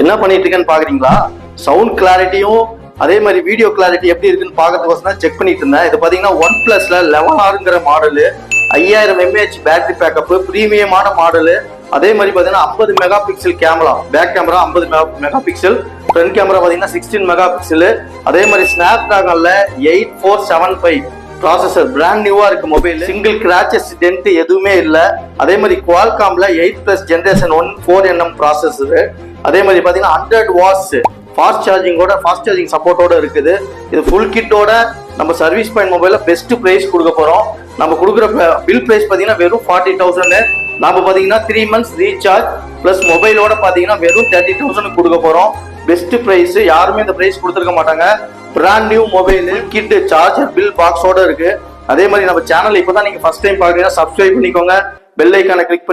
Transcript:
என்ன பண்ணிட்டு இருக்கேன்னு பாக்குறீங்களா? சவுண்ட் கிளாரிட்டியும் அதே மாதிரி வீடியோ கிளாரிட்டி எப்படி இருக்குன்னு பாக்கிறதுக்கோசம் தான் செக் பண்ணிட்டு இருந்தேன். இது பாத்தீங்கன்னா ஒன் பிளஸ்ல 11R model, 5000 mAh battery backup, பிரீமியமான மாடலு. அதே மாதிரி பாத்தீங்கன்னா 50 mega pixel camera, back camera 50 mega pixel, front camera பாத்தீங்கன்னா 16 மெகா பிக்சல். அதே மாதிரி ஸ்னாப் டிராகன்ல 8475 ப்ராசஸர், பிராண்ட் நியூவா இருக்கு மொபைல். சிங்கிள் கிராச்சஸ் டென்ட் எதுவுமே இல்ல. அதே மாதிரி குவால்காம்ல 8+ ஜெனரேஷன் 1 4nm ப்ராசஸர். அதே மாதிரி பாத்தீங்கன்னா 100 வாட்ஸ் ஃபாஸ்ட் சார்ஜிங் சப்போர்ட்டோட இருக்குது. இது ஃபுல் கிட்டோட நம்ம சர்வீஸ் பாயிண்ட் மொபைல்ல பெஸ்ட் பிரைஸ் கொடுக்க போறோம். நம்ம கொடுக்குற பில் பிரைஸ் பாத்தீங்கன்னா வெறும் 40,000. நாம பாத்தீங்கன்னா 3 months ரீசார்ஜ் பிளஸ் மொபைலோட பாத்தீங்கன்னா வெறும் 30,000 கொடுக்க போறோம். பெஸ்ட் பிரைஸ், யாருமே இந்த பிரைஸ் கொடுத்துருக்க மாட்டாங்க. Brand new mobile, kit, charger, bill பாக்ஸோட இருக்கு. அதே மாதிரி நம்ம சேனல் இப்பதான் நீங்க ஃபர்ஸ்ட் டைம் பாக்குறீங்கன்னா சப்ஸ்கிரைப் பண்ணிக்கோங்க, பெல் ஐக்கானை கிளிக் பண்ணி